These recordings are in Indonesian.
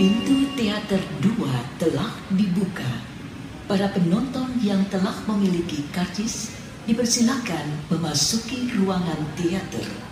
Pintu teater 2 telah dibuka. Para penonton yang telah memiliki karcis dipersilakan memasuki ruangan teater.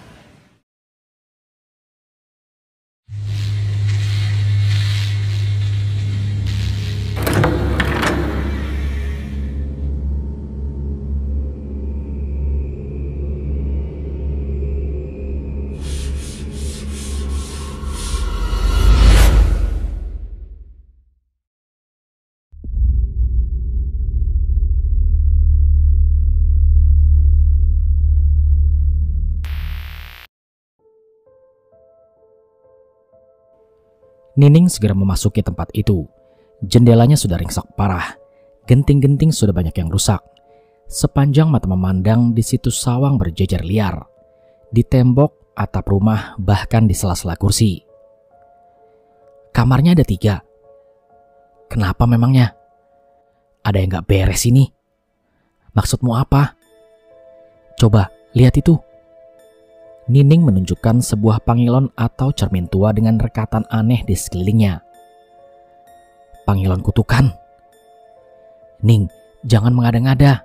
Nining segera memasuki tempat itu. Jendelanya sudah ringsek parah. Genting-genting sudah banyak yang rusak. Sepanjang mata memandang, di situ sawang berjejer liar. Di tembok, atap rumah, bahkan di sela-sela kursi. Kamarnya ada 3. Kenapa memangnya? Ada yang gak beres ini? Maksudmu apa? Coba, lihat itu. Nining menunjukkan sebuah pangilon atau cermin tua dengan rekatan aneh di sekelilingnya. Pangilon kutukan. Ning, jangan mengada-ngada.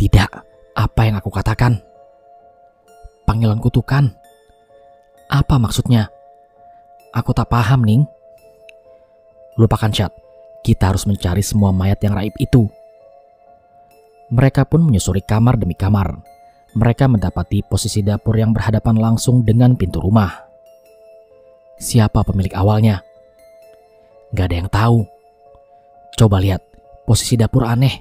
Tidak, apa yang aku katakan? Pangilon kutukan. Apa maksudnya? Aku tak paham, Ning. Lupakan, Syat. Kita harus mencari semua mayat yang raib itu. Mereka pun menyusuri kamar demi kamar. Mereka mendapati posisi dapur yang berhadapan langsung dengan pintu rumah. Siapa pemilik awalnya? Gak ada yang tahu. Coba lihat, posisi dapur aneh.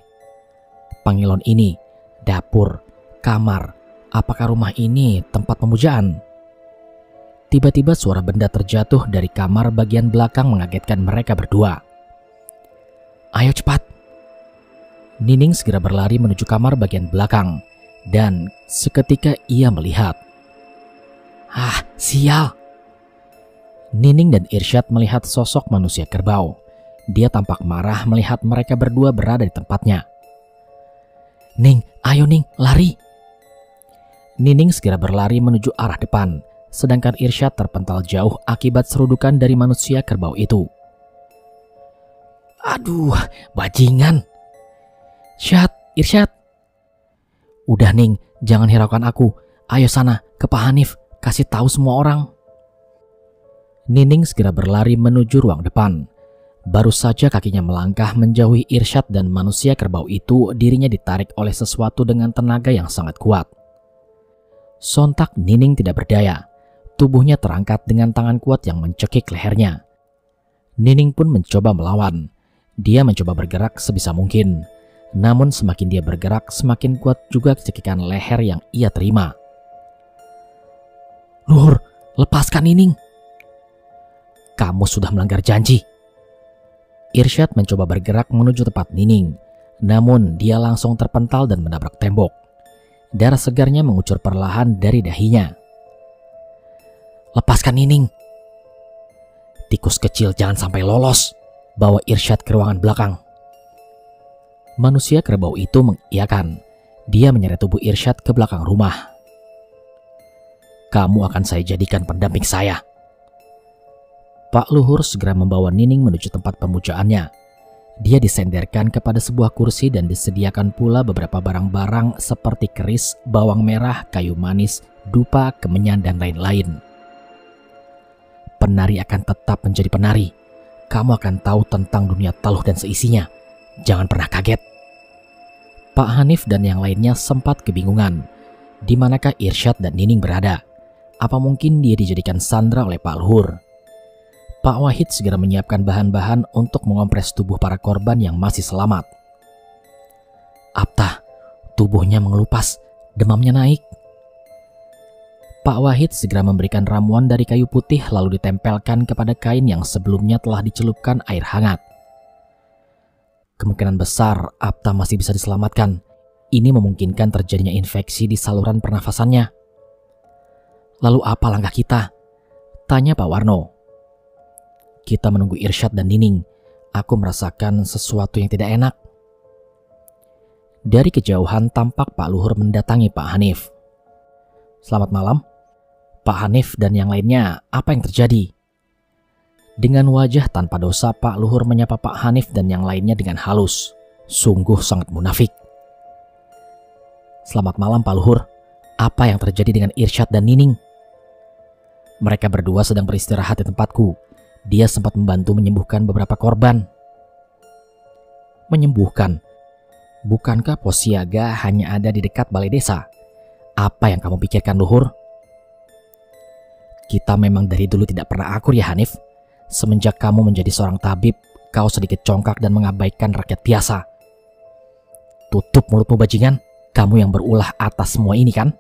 Pangilon ini, dapur, kamar. Apakah rumah ini tempat pemujaan? Tiba-tiba suara benda terjatuh dari kamar bagian belakang mengagetkan mereka berdua. Ayo cepat. Nining segera berlari menuju kamar bagian belakang. Dan seketika ia melihat. Ah, sial! Nining dan Irsyad melihat sosok manusia kerbau. Dia tampak marah melihat mereka berdua berada di tempatnya. Ning, ayo Ning, lari! Nining segera berlari menuju arah depan, sedangkan Irsyad terpental jauh akibat serudukan dari manusia kerbau itu. Aduh, bajingan! Syad, Irsyad! Udah Ning, jangan hiraukan aku. Ayo sana, ke Pak Hanif, kasih tahu semua orang. Nining segera berlari menuju ruang depan. Baru saja kakinya melangkah menjauhi Irsyad dan manusia kerbau itu, dirinya ditarik oleh sesuatu dengan tenaga yang sangat kuat. Sontak Nining tidak berdaya. Tubuhnya terangkat dengan tangan kuat yang mencekik lehernya. Nining pun mencoba melawan. Dia mencoba bergerak sebisa mungkin. Namun semakin dia bergerak, semakin kuat juga cekikan leher yang ia terima. Luhur, lepaskan Nining. Kamu sudah melanggar janji. Irsyad mencoba bergerak menuju tempat Nining. Namun dia langsung terpental dan menabrak tembok. Darah segarnya mengucur perlahan dari dahinya. Lepaskan Nining. Tikus kecil jangan sampai lolos. Bawa Irsyad ke ruangan belakang. Manusia kerbau itu mengiyakan. Dia menyeret tubuh Irsyad ke belakang rumah. Kamu akan saya jadikan pendamping saya. Pak Luhur segera membawa Nining menuju tempat pemujaannya. Dia disenderkan kepada sebuah kursi dan disediakan pula beberapa barang-barang seperti keris, bawang merah, kayu manis, dupa, kemenyan, dan lain-lain. Penari akan tetap menjadi penari. Kamu akan tahu tentang dunia taluh dan seisinya. Jangan pernah kaget. Pak Hanif dan yang lainnya sempat kebingungan. Di manakah Irsyad dan Nining berada? Apa mungkin dia dijadikan sandera oleh Pak Luhur? Pak Wahid segera menyiapkan bahan-bahan untuk mengompres tubuh para korban yang masih selamat. Aptah, tubuhnya mengelupas, demamnya naik. Pak Wahid segera memberikan ramuan dari kayu putih lalu ditempelkan kepada kain yang sebelumnya telah dicelupkan air hangat. Kemungkinan besar Apta masih bisa diselamatkan. Ini memungkinkan terjadinya infeksi di saluran pernafasannya. Lalu apa langkah kita? Tanya Pak Warno. Kita menunggu Irsyad dan Nining. Aku merasakan sesuatu yang tidak enak. Dari kejauhan tampak Pak Luhur mendatangi Pak Hanif. Selamat malam. Pak Hanif dan yang lainnya, apa yang terjadi? Dengan wajah tanpa dosa, Pak Luhur menyapa Pak Hanif dan yang lainnya dengan halus. Sungguh sangat munafik. Selamat malam Pak Luhur. Apa yang terjadi dengan Irsyad dan Nining? Mereka berdua sedang beristirahat di tempatku. Dia sempat membantu menyembuhkan beberapa korban. Menyembuhkan? Bukankah pos siaga hanya ada di dekat balai desa? Apa yang kamu pikirkan, Luhur? Kita memang dari dulu tidak pernah akur ya, Hanif. Semenjak kamu menjadi seorang tabib, kau sedikit congkak dan mengabaikan rakyat biasa. Tutup mulutmu bajingan, kamu yang berulah atas semua ini kan?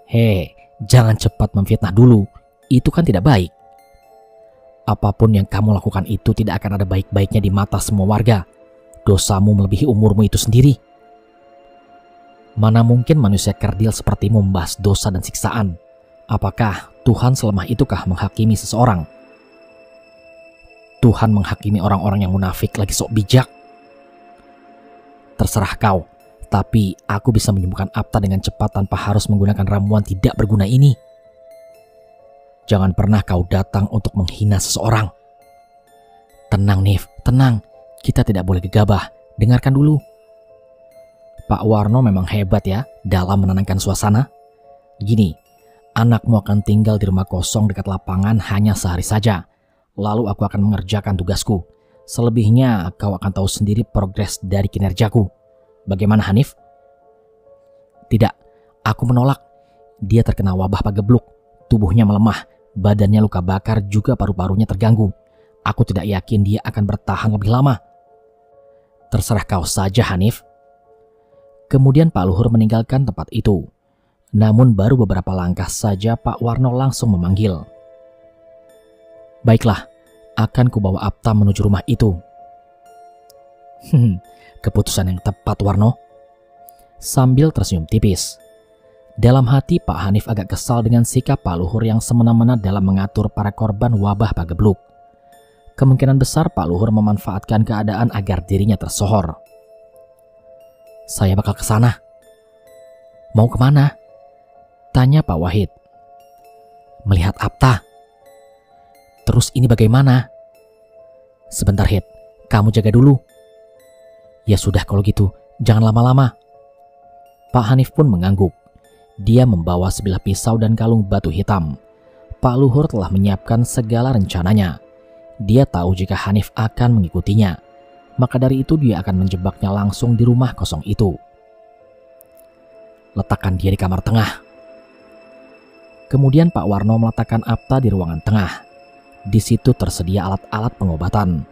Hei, jangan cepat memfitnah dulu, itu kan tidak baik. Apapun yang kamu lakukan itu tidak akan ada baik-baiknya di mata semua warga. Dosamu melebihi umurmu itu sendiri. Mana mungkin manusia kerdil sepertimu membahas dosa dan siksaan? Apakah Tuhan selemah itukah menghakimi seseorang? Tuhan menghakimi orang-orang yang munafik lagi sok bijak. Terserah kau, tapi aku bisa menyembuhkan Apta dengan cepat tanpa harus menggunakan ramuan tidak berguna ini. Jangan pernah kau datang untuk menghina seseorang. Tenang Nif, tenang. Kita tidak boleh gegabah. Dengarkan dulu. Pak Warno memang hebat ya dalam menenangkan suasana. Gini, anakmu akan tinggal di rumah kosong dekat lapangan hanya sehari saja. Lalu aku akan mengerjakan tugasku. Selebihnya kau akan tahu sendiri progres dari kinerjaku. Bagaimana Hanif? Tidak, aku menolak. Dia terkena wabah pagebluk. Tubuhnya melemah, badannya luka bakar, juga paru-parunya terganggu. Aku tidak yakin dia akan bertahan lebih lama. Terserah kau saja Hanif. Kemudian Pak Luhur meninggalkan tempat itu. Namun baru beberapa langkah saja Pak Warno langsung memanggil. Baiklah, akan kubawa Apta menuju rumah itu. Keputusan yang tepat Warno. Sambil tersenyum tipis. Dalam hati Pak Hanif agak kesal dengan sikap Pak Luhur yang semena-mena dalam mengatur para korban wabah pagebluk. Kemungkinan besar Pak Luhur memanfaatkan keadaan agar dirinya tersohor. Saya bakal ke sana. Mau kemana? Tanya Pak Wahid. Melihat Apta. Terus ini bagaimana? Sebentar Hid, kamu jaga dulu. Ya sudah kalau gitu, jangan lama-lama. Pak Hanif pun mengangguk. Dia membawa sebilah pisau dan kalung batu hitam. Pak Luhur telah menyiapkan segala rencananya. Dia tahu jika Hanif akan mengikutinya. Maka dari itu dia akan menjebaknya langsung di rumah kosong itu. Letakkan dia di kamar tengah. Kemudian Pak Warno meletakkan Apta di ruangan tengah. Di situ tersedia alat-alat pengobatan.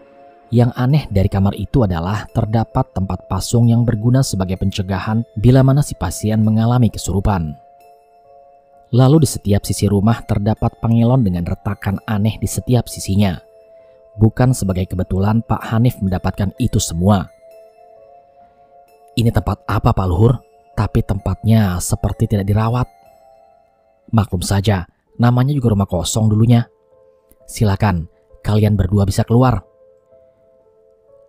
Yang aneh dari kamar itu adalah terdapat tempat pasung yang berguna sebagai pencegahan bila mana si pasien mengalami kesurupan. Lalu di setiap sisi rumah terdapat pangelon dengan retakan aneh di setiap sisinya. Bukan sebagai kebetulan Pak Hanif mendapatkan itu semua. Ini tempat apa Pak Luhur? Tapi tempatnya seperti tidak dirawat. Maklum saja, namanya juga rumah kosong dulunya. Silakan, kalian berdua bisa keluar.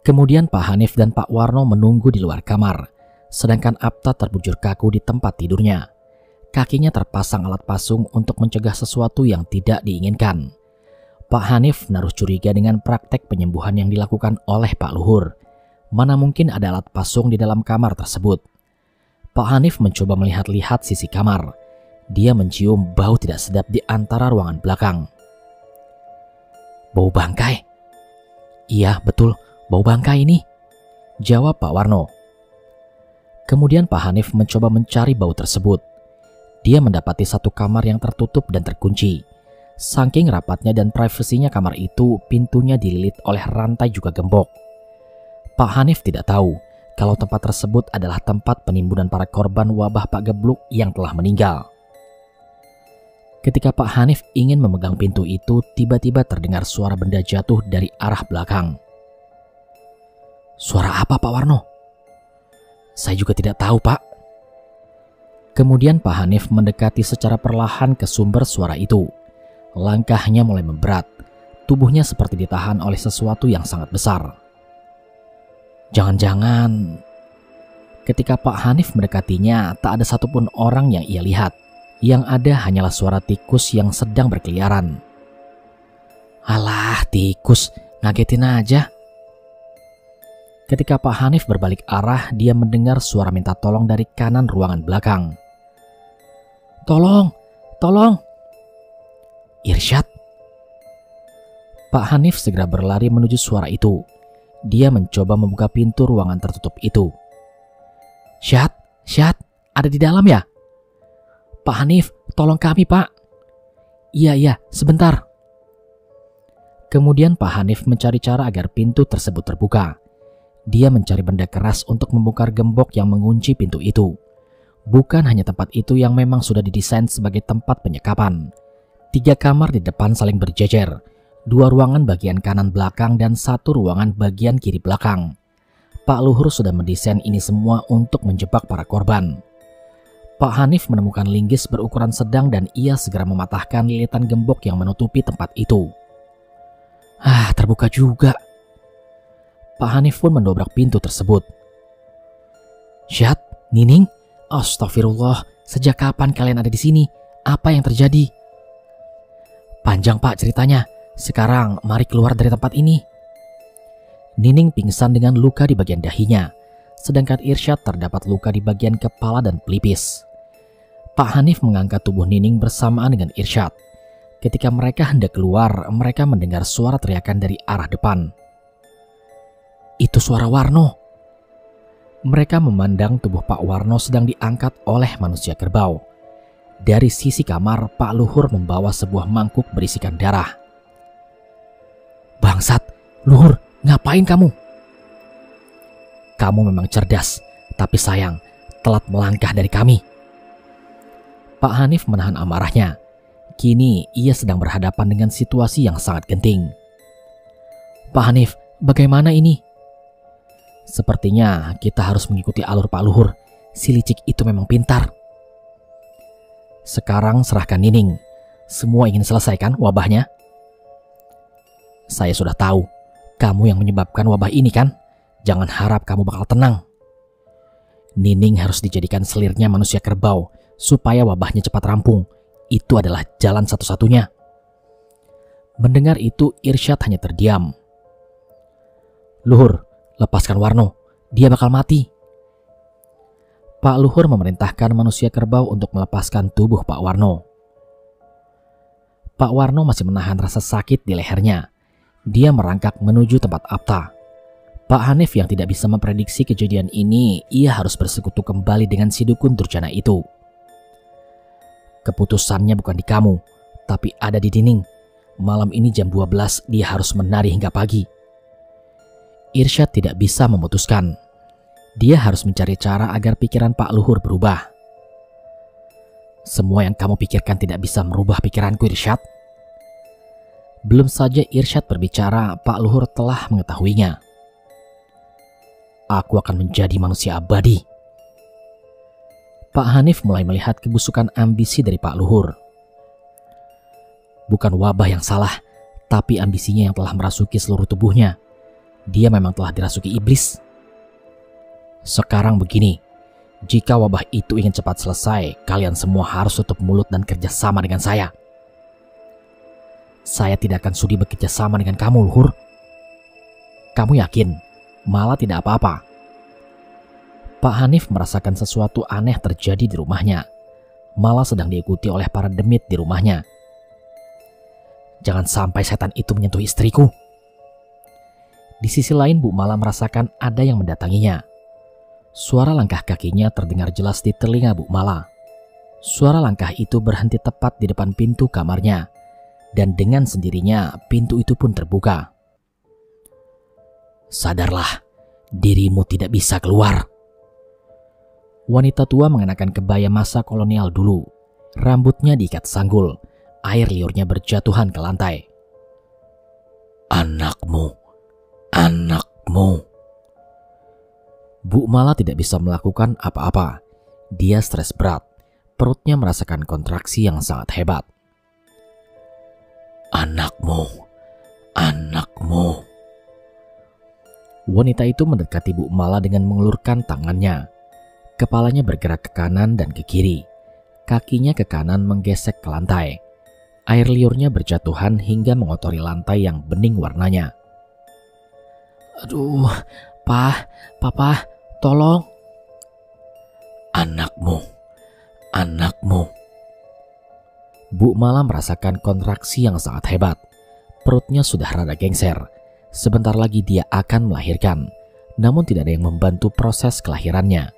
Kemudian Pak Hanif dan Pak Warno menunggu di luar kamar, sedangkan Apta terbujur kaku di tempat tidurnya. Kakinya terpasang alat pasung untuk mencegah sesuatu yang tidak diinginkan. Pak Hanif naruh curiga dengan praktek penyembuhan yang dilakukan oleh Pak Luhur. Mana mungkin ada alat pasung di dalam kamar tersebut. Pak Hanif mencoba melihat-lihat sisi kamar. Dia mencium bau tidak sedap di antara ruangan belakang. Bau bangkai? Iya, betul, bau bangkai ini, jawab Pak Warno. Kemudian Pak Hanif mencoba mencari bau tersebut. Dia mendapati satu kamar yang tertutup dan terkunci. Saking rapatnya dan privasinya kamar itu, pintunya dililit oleh rantai juga gembok. Pak Hanif tidak tahu kalau tempat tersebut adalah tempat penimbunan para korban wabah pagebluk yang telah meninggal. Ketika Pak Hanif ingin memegang pintu itu, tiba-tiba terdengar suara benda jatuh dari arah belakang. Suara apa Pak Warno? Saya juga tidak tahu Pak. Kemudian Pak Hanif mendekati secara perlahan ke sumber suara itu. Langkahnya mulai memberat. Tubuhnya seperti ditahan oleh sesuatu yang sangat besar. Jangan-jangan... Ketika Pak Hanif mendekatinya, tak ada satupun orang yang ia lihat. Yang ada hanyalah suara tikus yang sedang berkeliaran. Alah, tikus, ngagetin aja. Ketika Pak Hanif berbalik arah, dia mendengar suara minta tolong dari kanan ruangan belakang. Tolong, tolong. Irsyad. Pak Hanif segera berlari menuju suara itu. Dia mencoba membuka pintu ruangan tertutup itu. Syad, ada di dalam ya? Pak Hanif, tolong kami, Pak. Iya, sebentar. Kemudian Pak Hanif mencari cara agar pintu tersebut terbuka. Dia mencari benda keras untuk membongkar gembok yang mengunci pintu itu. Bukan hanya tempat itu yang memang sudah didesain sebagai tempat penyekapan. 3 kamar di depan saling berjejer. 2 ruangan bagian kanan belakang dan 1 ruangan bagian kiri belakang. Pak Luhur sudah mendesain ini semua untuk menjebak para korban. Pak Hanif menemukan linggis berukuran sedang dan ia segera mematahkan lilitan gembok yang menutupi tempat itu. Terbuka juga. Pak Hanif pun mendobrak pintu tersebut. Syad, Nining, astagfirullah, sejak kapan kalian ada di sini? Apa yang terjadi? Panjang, Pak, ceritanya. Sekarang mari keluar dari tempat ini. Nining pingsan dengan luka di bagian dahinya, sedangkan Irsyad terdapat luka di bagian kepala dan pelipis. Pak Hanif mengangkat tubuh Nining bersamaan dengan Irsyad. Ketika mereka hendak keluar, mereka mendengar suara teriakan dari arah depan. Itu suara Warno. Mereka memandang tubuh Pak Warno sedang diangkat oleh manusia kerbau. Dari sisi kamar, Pak Luhur membawa sebuah mangkuk berisikan darah. Bangsat, Luhur, ngapain kamu? Kamu memang cerdas, tapi sayang, telat melangkah dari kami. Pak Hanif menahan amarahnya. Kini ia sedang berhadapan dengan situasi yang sangat genting. Pak Hanif, bagaimana ini? Sepertinya kita harus mengikuti alur Pak Luhur. Si licik itu memang pintar. Sekarang serahkan Nining. Semua ingin selesaikan wabahnya? Saya sudah tahu. Kamu yang menyebabkan wabah ini kan? Jangan harap kamu bakal tenang. Nining harus dijadikan selirnya manusia kerbau supaya wabahnya cepat rampung. Itu adalah jalan satu-satunya. Mendengar itu, Irsyad hanya terdiam. Luhur, lepaskan Warno. Dia bakal mati. Pak Luhur memerintahkan manusia kerbau untuk melepaskan tubuh Pak Warno. Pak Warno masih menahan rasa sakit di lehernya. Dia merangkak menuju tempat Apta. Pak Hanif yang tidak bisa memprediksi kejadian ini, ia harus bersekutu kembali dengan si dukun durjana itu. Keputusannya bukan di kamu, tapi ada di Nining. Malam ini jam 12 dia harus menari hingga pagi. Irsyad tidak bisa memutuskan. Dia harus mencari cara agar pikiran Pak Luhur berubah. Semua yang kamu pikirkan tidak bisa merubah pikiranku, Irsyad. Belum saja Irsyad berbicara, Pak Luhur telah mengetahuinya. Aku akan menjadi manusia abadi. Pak Hanif mulai melihat kebusukan ambisi dari Pak Luhur. Bukan wabah yang salah, tapi ambisinya yang telah merasuki seluruh tubuhnya. Dia memang telah dirasuki iblis. Sekarang begini, jika wabah itu ingin cepat selesai, kalian semua harus tutup mulut dan kerjasama dengan saya. Saya tidak akan sudi bekerja sama dengan kamu, Luhur. Kamu yakin? Malah tidak apa-apa. Pak Hanif merasakan sesuatu aneh terjadi di rumahnya. Malah sedang diikuti oleh para demit di rumahnya. Jangan sampai setan itu menyentuh istriku. Di sisi lain, Bu Mala merasakan ada yang mendatanginya. Suara langkah kakinya terdengar jelas di telinga Bu Mala. Suara langkah itu berhenti tepat di depan pintu kamarnya. Dan dengan sendirinya pintu itu pun terbuka. Sadarlah, dirimu tidak bisa keluar. Wanita tua mengenakan kebaya masa kolonial dulu. Rambutnya diikat sanggul. Air liurnya berjatuhan ke lantai. Anakmu. Bu Mala tidak bisa melakukan apa-apa. Dia stres berat. Perutnya merasakan kontraksi yang sangat hebat. Anakmu. Wanita itu mendekati Bu Mala dengan mengulurkan tangannya. Kepalanya bergerak ke kanan dan ke kiri. Kakinya ke kanan menggesek ke lantai. Air liurnya berjatuhan hingga mengotori lantai yang bening warnanya. Aduh, Papa, tolong. Anakmu. Bu Mala merasakan kontraksi yang sangat hebat. Perutnya sudah rada gengser. Sebentar lagi dia akan melahirkan, namun tidak ada yang membantu proses kelahirannya.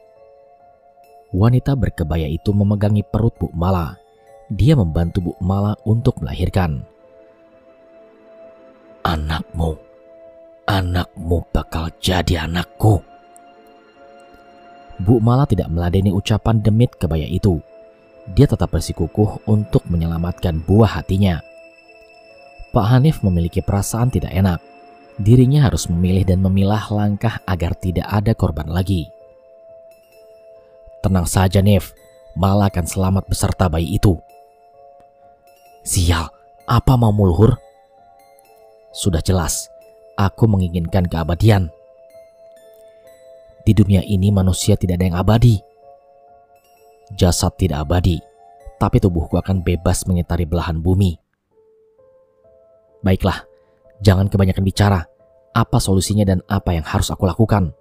Wanita berkebaya itu memegangi perut Bu Mala. Dia membantu Bu Mala untuk melahirkan. Anakmu bakal jadi anakku. Bu Mala tidak meladeni ucapan demit kebaya itu. Dia tetap bersikukuh untuk menyelamatkan buah hatinya. Pak Hanif memiliki perasaan tidak enak. Dirinya harus memilih dan memilah langkah agar tidak ada korban lagi. Tenang saja, Nif. Mala akan selamat beserta bayi itu. Sial, apa maumu, Luhur? Sudah jelas, aku menginginkan keabadian. Di dunia ini manusia tidak ada yang abadi. Jasad tidak abadi, tapi tubuhku akan bebas mengitari belahan bumi. Baiklah, jangan kebanyakan bicara. Apa solusinya dan apa yang harus aku lakukan?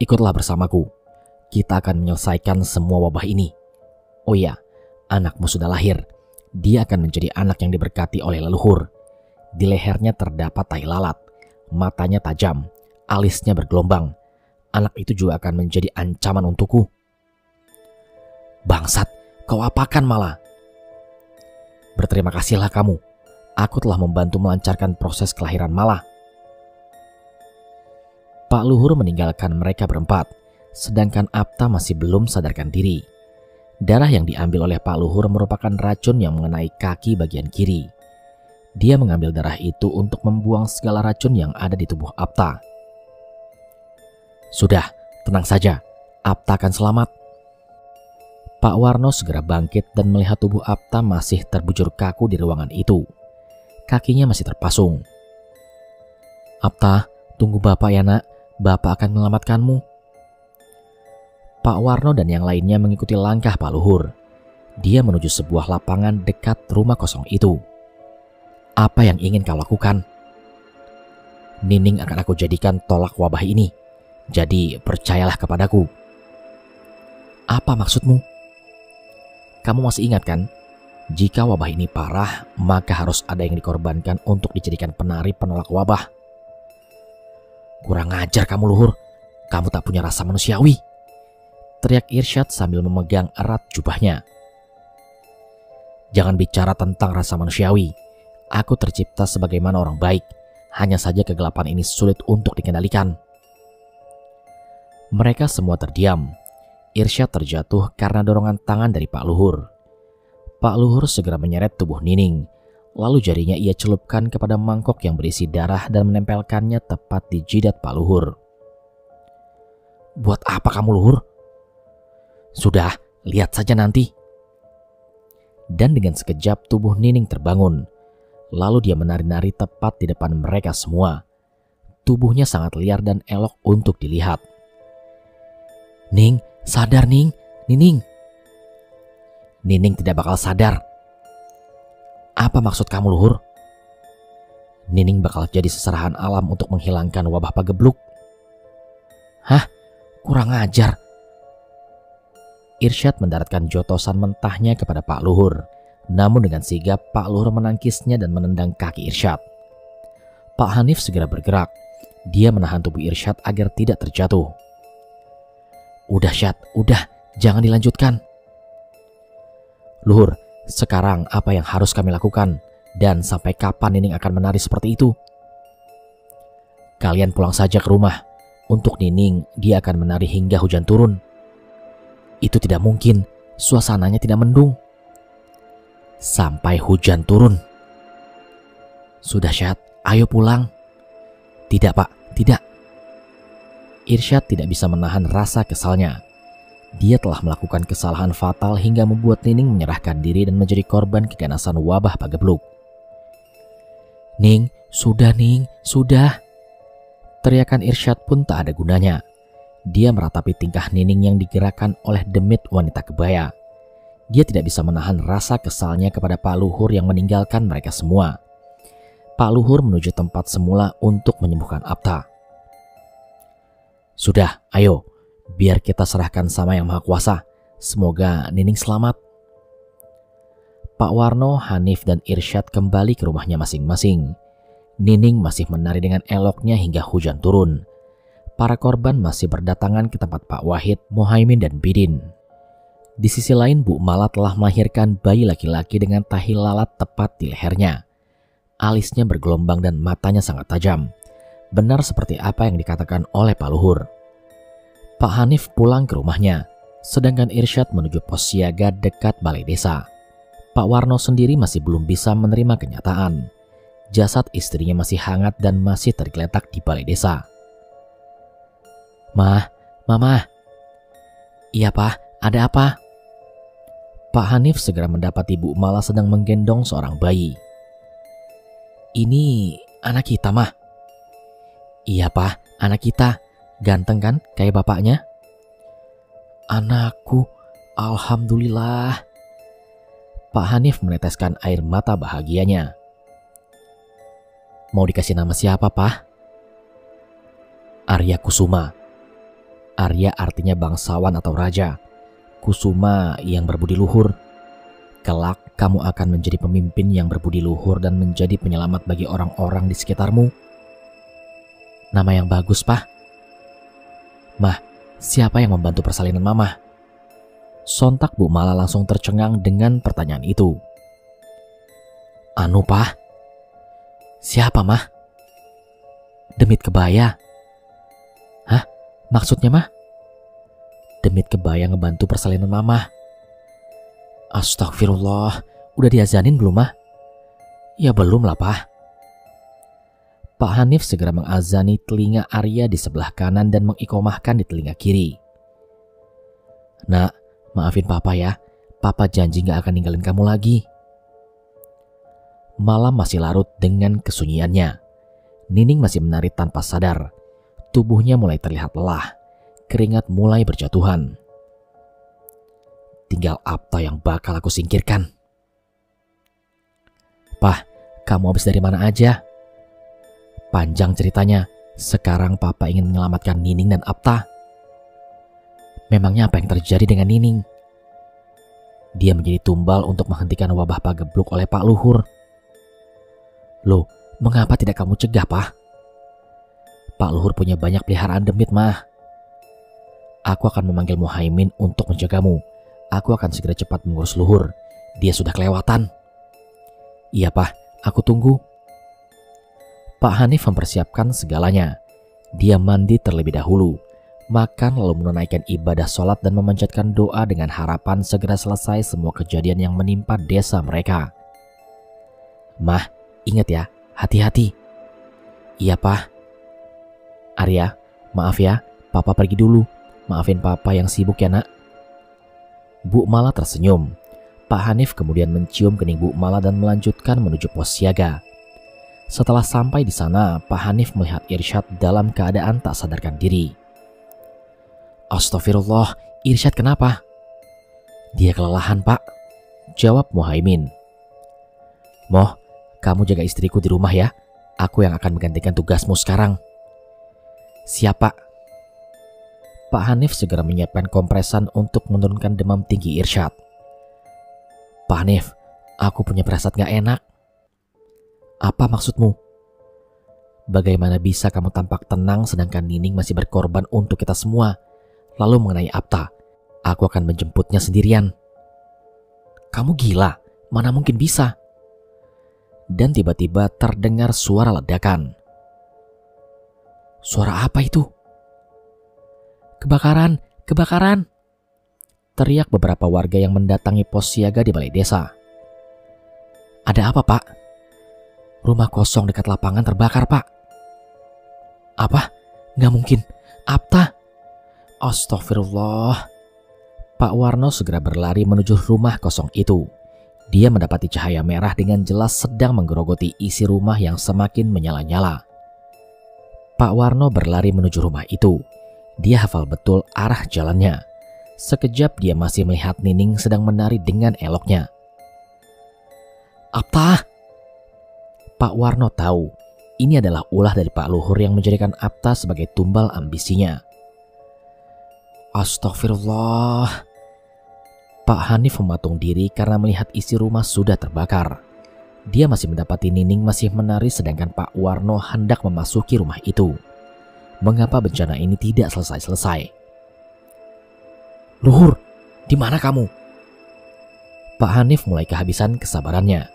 Ikutlah bersamaku. Kita akan menyelesaikan semua wabah ini. Oh iya, anakmu sudah lahir. Dia akan menjadi anak yang diberkati oleh leluhur. Di lehernya terdapat tai lalat. Matanya tajam. Alisnya bergelombang. Anak itu juga akan menjadi ancaman untukku. Bangsat, kau apakan Mala? Berterima kasihlah kamu. Aku telah membantu melancarkan proses kelahiran Mala. Pak Luhur meninggalkan mereka berempat, sedangkan Apta masih belum sadarkan diri. Darah yang diambil oleh Pak Luhur merupakan racun yang mengenai kaki bagian kiri. Dia mengambil darah itu untuk membuang segala racun yang ada di tubuh Apta. Sudah, tenang saja. Apta akan selamat. Pak Warno segera bangkit dan melihat tubuh Apta masih terbujur kaku di ruangan itu. Kakinya masih terpasung. Apta, tunggu Bapak ya nak. Bapak akan menyelamatkanmu. Pak Warno dan yang lainnya mengikuti langkah Pak Luhur. Dia menuju sebuah lapangan dekat rumah kosong itu. Apa yang ingin kau lakukan? Nining akan aku jadikan tolak wabah ini. Jadi percayalah kepadaku. Apa maksudmu? Kamu masih ingat kan? Jika wabah ini parah, maka harus ada yang dikorbankan untuk dijadikan penari penolak wabah. Kurang ajar kamu Luhur. Kamu tak punya rasa manusiawi. Teriak Irsyad sambil memegang erat jubahnya. Jangan bicara tentang rasa manusiawi. Aku tercipta sebagaimana orang baik. Hanya saja kegelapan ini sulit untuk dikendalikan. Mereka semua terdiam. Irsyad terjatuh karena dorongan tangan dari Pak Luhur. Pak Luhur segera menyeret tubuh Nining. Lalu jarinya ia celupkan kepada mangkok yang berisi darah dan menempelkannya tepat di jidat Pak Luhur. Buat apa kamu Luhur? Sudah, lihat saja nanti. Dan dengan sekejap tubuh Nining terbangun. Lalu dia menari-nari tepat di depan mereka semua. Tubuhnya sangat liar dan elok untuk dilihat. Ning, sadar Ning, Nining. Nining tidak bakal sadar. Apa maksud kamu Luhur? Nining bakal jadi seserahan alam untuk menghilangkan wabah pagebluk. Hah? Kurang ajar. Irsyad mendaratkan jotosan mentahnya kepada Pak Luhur. Namun dengan sigap Pak Luhur menangkisnya dan menendang kaki Irsyad. Pak Hanif segera bergerak. Dia menahan tubuh Irsyad agar tidak terjatuh. Udah Syad, udah, jangan dilanjutkan. Luhur, sekarang apa yang harus kami lakukan? Dan sampai kapan Nining akan menari seperti itu? Kalian pulang saja ke rumah. Untuk Nining, dia akan menari hingga hujan turun. Itu tidak mungkin, suasananya tidak mendung. Sampai hujan turun. Sudah Syad, ayo pulang. Tidak Pak, tidak. Irsyad tidak bisa menahan rasa kesalnya. Dia telah melakukan kesalahan fatal hingga membuat Nining menyerahkan diri dan menjadi korban keganasan wabah pagebluk. Ning, sudah Ning, sudah. Teriakan Irsyad pun tak ada gunanya. Dia meratapi tingkah Nining yang digerakkan oleh demit wanita kebaya. Dia tidak bisa menahan rasa kesalnya kepada Pak Luhur yang meninggalkan mereka semua. Pak Luhur menuju tempat semula untuk menyembuhkan Apta. Sudah, ayo, biar kita serahkan sama Yang Maha Kuasa. Semoga Nining selamat. Pak Warno, Hanif, dan Irsyad kembali ke rumahnya masing-masing. Nining masih menari dengan eloknya hingga hujan turun. Para korban masih berdatangan ke tempat Pak Wahid, Muhaimin, dan Bidin. Di sisi lain, Bu Mala telah melahirkan bayi laki-laki dengan tahi lalat tepat di lehernya. Alisnya bergelombang dan matanya sangat tajam. Benar seperti apa yang dikatakan oleh Pak Luhur. Pak Hanif pulang ke rumahnya, sedangkan Irsyad menuju pos siaga dekat balai desa. Pak Warno sendiri masih belum bisa menerima kenyataan. Jasad istrinya masih hangat dan masih tergeletak di balai desa. Mah, Mama. Iya, Pak, ada apa? Pak Hanif segera mendapati Bu Mala sedang menggendong seorang bayi. Ini anak kita, Mah. Iya, Pak, anak kita. Ganteng kan kayak bapaknya? Anakku, alhamdulillah. Pak Hanif meneteskan air mata bahagianya. Mau dikasih nama siapa, Pak? Arya Kusuma. Arya artinya bangsawan atau raja. Kusuma yang berbudi luhur. Kelak kamu akan menjadi pemimpin yang berbudi luhur dan menjadi penyelamat bagi orang-orang di sekitarmu. Nama yang bagus, Pak. Mah, siapa yang membantu persalinan Mama? Sontak Bu Mala langsung tercengang dengan pertanyaan itu. Anu, Pak. Siapa, Mah? Demit Kebaya. Hah? Maksudnya, Mah? Demit Kebaya ngebantu persalinan Mama. Astagfirullah, udah diazanin belum, Mah? Ya belum lah, Pak. Pak Hanif segera mengazani telinga Arya di sebelah kanan dan mengikomahkan di telinga kiri. Nak, maafin Papa ya. Papa janji gak akan ninggalin kamu lagi. Malam masih larut dengan kesunyiannya. Nining masih menari tanpa sadar. Tubuhnya mulai terlihat lelah. Keringat mulai berjatuhan. Tinggal Apta yang bakal aku singkirkan. Pah, kamu habis dari mana aja? Panjang ceritanya. Sekarang Papa ingin menyelamatkan Nining dan Apta. Memangnya apa yang terjadi dengan Nining? Dia menjadi tumbal untuk menghentikan wabah pagebluk oleh Pak Luhur. Loh, mengapa tidak kamu cegah, Pak? Pak Luhur punya banyak peliharaan demit, Mah. Aku akan memanggil Muhaimin untuk menjagamu. Aku akan segera cepat mengurus Luhur. Dia sudah kelewatan. Iya, Pak. Aku tunggu. Pak Hanif mempersiapkan segalanya. Dia mandi terlebih dahulu, makan lalu menunaikan ibadah sholat dan memanjatkan doa dengan harapan segera selesai semua kejadian yang menimpa desa mereka. Mah, ingat ya, hati-hati. Iya, Pak. Arya, maaf ya, Papa pergi dulu. Maafin Papa yang sibuk ya, Nak. Bu Mala tersenyum. Pak Hanif kemudian mencium kening Bu Mala dan melanjutkan menuju pos siaga. Setelah sampai di sana, Pak Hanif melihat Irsyad dalam keadaan tak sadarkan diri. Astagfirullah, Irsyad kenapa? Dia kelelahan, Pak. Jawab Muhaimin. Moh, kamu jaga istriku di rumah ya. Aku yang akan menggantikan tugasmu sekarang. Siap, Pak. Pak Hanif segera menyiapkan kompresan untuk menurunkan demam tinggi Irsyad. Pak Hanif, aku punya perasaan gak enak. Apa maksudmu? Bagaimana bisa kamu tampak tenang sedangkan Nining masih berkorban untuk kita semua? Lalu mengenai Apta, aku akan menjemputnya sendirian. Kamu gila, mana mungkin bisa? Dan tiba-tiba terdengar suara ledakan. Suara apa itu? Kebakaran, kebakaran! Teriak beberapa warga yang mendatangi pos siaga di balai desa. Ada apa, Pak? Rumah kosong dekat lapangan terbakar, Pak. Apa? Nggak mungkin. Apta? Astagfirullah. Pak Warno segera berlari menuju rumah kosong itu. Dia mendapati cahaya merah dengan jelas sedang menggerogoti isi rumah yang semakin menyala-nyala. Pak Warno berlari menuju rumah itu. Dia hafal betul arah jalannya. Sekejap dia masih melihat Nining sedang menari dengan eloknya. Apta! Pak Warno tahu ini adalah ulah dari Pak Luhur yang menjadikan Apta sebagai tumbal ambisinya. Astagfirullah. Pak Hanif mematung diri karena melihat isi rumah sudah terbakar. Dia masih mendapati Nining masih menari sedangkan Pak Warno hendak memasuki rumah itu. Mengapa bencana ini tidak selesai-selesai? Luhur, di mana kamu? Pak Hanif mulai kehabisan kesabarannya.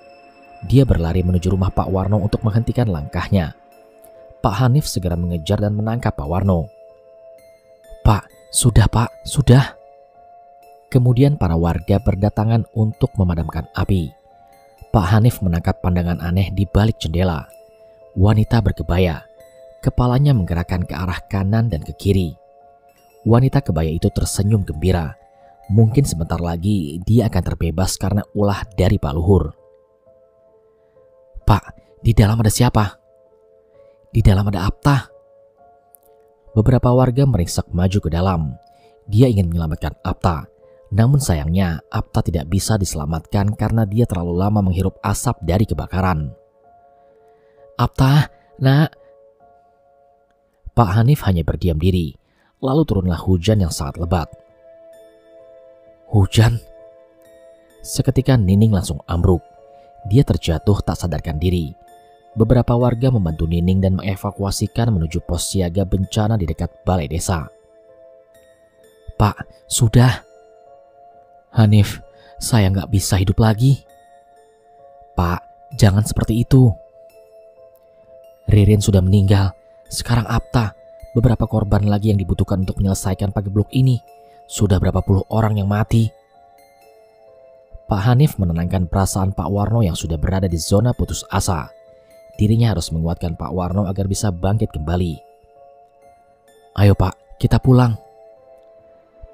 Dia berlari menuju rumah Pak Warno untuk menghentikan langkahnya. Pak Hanif segera mengejar dan menangkap Pak Warno. Pak, sudah. Kemudian para warga berdatangan untuk memadamkan api. Pak Hanif menangkap pandangan aneh di balik jendela. Wanita berkebaya, kepalanya menggerakkan ke arah kanan dan ke kiri. Wanita kebaya itu tersenyum gembira. Mungkin sebentar lagi dia akan terbebas karena ulah dari Pak Luhur. Pak, di dalam ada siapa? Di dalam ada Apta. Beberapa warga meringsek maju ke dalam. Dia ingin menyelamatkan Apta. Namun sayangnya Apta tidak bisa diselamatkan karena dia terlalu lama menghirup asap dari kebakaran. Apta, nak. Pak Hanif hanya berdiam diri. Lalu turunlah hujan yang sangat lebat. Hujan? Seketika Nining langsung ambruk. Dia terjatuh tak sadarkan diri. Beberapa warga membantu Nining dan mengevakuasikan menuju pos siaga bencana di dekat balai desa. Pak, sudah. Hanif, saya nggak bisa hidup lagi. Pak, jangan seperti itu. Ririn sudah meninggal. Sekarang Apta. Beberapa korban lagi yang dibutuhkan untuk menyelesaikan pagebluk ini. Sudah berapa puluh orang yang mati. Pak Hanif menenangkan perasaan Pak Warno yang sudah berada di zona putus asa. Dirinya harus menguatkan Pak Warno agar bisa bangkit kembali. Ayo Pak, kita pulang.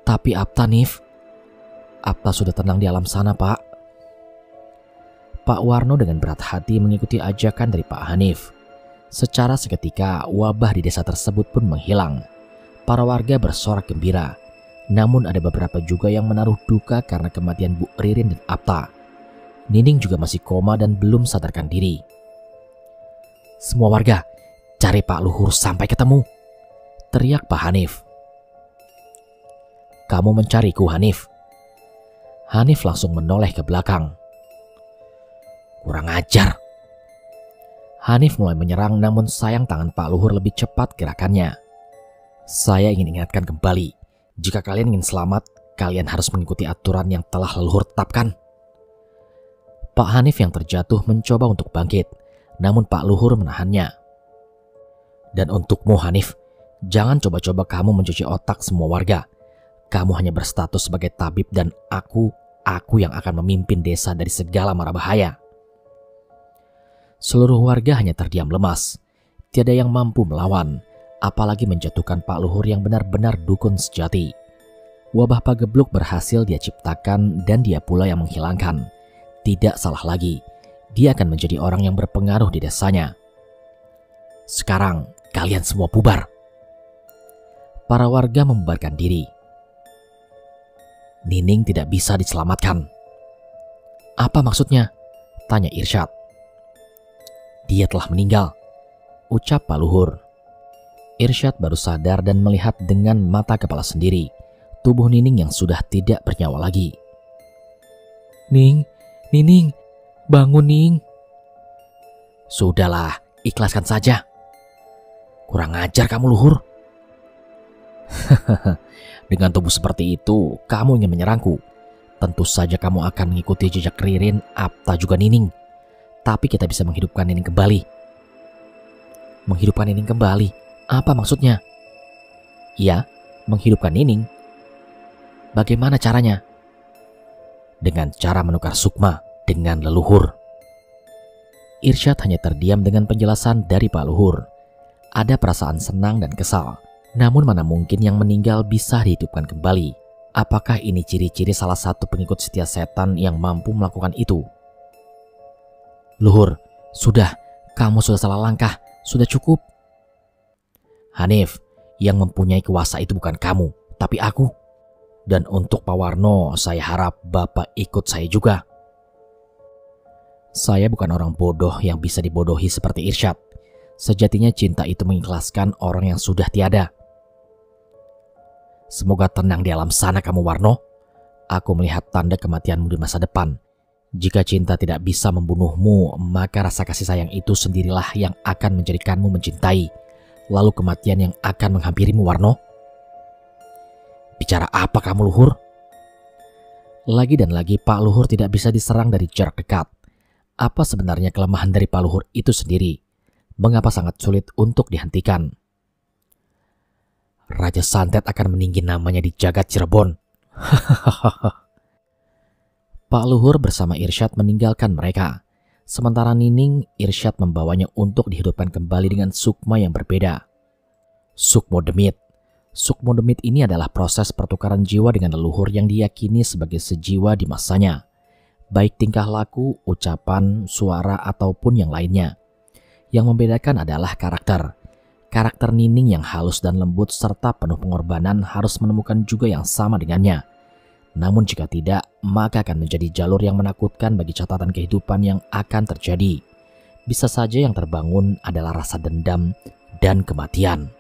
Tapi Apta, Nif. Apta sudah tenang di alam sana, Pak. Pak Warno dengan berat hati mengikuti ajakan dari Pak Hanif. Secara seketika, wabah di desa tersebut pun menghilang. Para warga bersorak gembira. Namun ada beberapa juga yang menaruh duka karena kematian Bu Ririn dan Apta. Nining juga masih koma dan belum sadarkan diri. Semua warga, cari Pak Luhur sampai ketemu. Teriak Pak Hanif. Kamu mencariku, Hanif? Hanif langsung menoleh ke belakang. Kurang ajar. Hanif mulai menyerang namun sayang tangan Pak Luhur lebih cepat gerakannya. Saya ingin ingatkan kembali, jika kalian ingin selamat, kalian harus mengikuti aturan yang telah leluhur tetapkan. Pak Hanif yang terjatuh mencoba untuk bangkit, namun Pak Luhur menahannya. Dan untukmu Hanif, jangan coba-coba kamu mencuci otak semua warga. Kamu hanya berstatus sebagai tabib dan aku yang akan memimpin desa dari segala mara bahaya. Seluruh warga hanya terdiam lemas. Tiada yang mampu melawan, apalagi menjatuhkan Pak Luhur yang benar-benar dukun sejati. Wabah pagebluk berhasil dia ciptakan dan dia pula yang menghilangkan. Tidak salah lagi, dia akan menjadi orang yang berpengaruh di desanya. Sekarang kalian semua bubar. Para warga membubarkan diri. Nining tidak bisa diselamatkan. Apa maksudnya? Tanya Irsyad. Dia telah meninggal, ucap Pak Luhur. Irsyad baru sadar dan melihat dengan mata kepala sendiri tubuh Nining yang sudah tidak bernyawa lagi. Nining, bangun Ning. Sudahlah, ikhlaskan saja. Kurang ajar kamu Luhur. Dengan tubuh seperti itu, kamu ingin menyerangku. Tentu saja kamu akan mengikuti jejak Ririn, Apta juga Nining. Tapi kita bisa menghidupkan Nining kembali. Menghidupkan Nining kembali? Apa maksudnya? Ya, menghidupkan Nining. Bagaimana caranya? Dengan cara menukar sukma dengan leluhur. Irsyad hanya terdiam dengan penjelasan dari Pak Luhur. Ada perasaan senang dan kesal. Namun mana mungkin yang meninggal bisa dihidupkan kembali? Apakah ini ciri-ciri salah satu pengikut setia setan yang mampu melakukan itu? Luhur, sudah, kamu sudah salah langkah, sudah cukup. Hanif, yang mempunyai kuasa itu bukan kamu, tapi aku. Dan untuk Pak Warno, saya harap Bapak ikut saya juga. Saya bukan orang bodoh yang bisa dibodohi seperti Irsyad. Sejatinya cinta itu mengikhlaskan orang yang sudah tiada. Semoga tenang di alam sana kamu Warno. Aku melihat tanda kematianmu di masa depan. Jika cinta tidak bisa membunuhmu, maka rasa kasih sayang itu sendirilah yang akan menjadikanmu mencintai. Lalu kematian yang akan menghampirimu Warno. Bicara apa kamu Luhur? Lagi dan lagi Pak Luhur tidak bisa diserang dari jarak dekat. Apa sebenarnya kelemahan dari Pak Luhur itu sendiri? Mengapa sangat sulit untuk dihentikan? Raja Santet akan meninggi namanya di jagat Cirebon. Pak Luhur bersama Irsyad meninggalkan mereka. Sementara Nining, Irsyad membawanya untuk dihidupkan kembali dengan sukma yang berbeda. Sukmo Demit. Sukmo Demit ini adalah proses pertukaran jiwa dengan leluhur yang diyakini sebagai sejiwa di masanya. Baik tingkah laku, ucapan, suara, ataupun yang lainnya. Yang membedakan adalah karakter. Karakter Nining yang halus dan lembut serta penuh pengorbanan harus menemukan juga yang sama dengannya. Namun jika tidak, maka akan menjadi jalur yang menakutkan bagi catatan kehidupan yang akan terjadi. Bisa saja yang terbangun adalah rasa dendam dan kematian.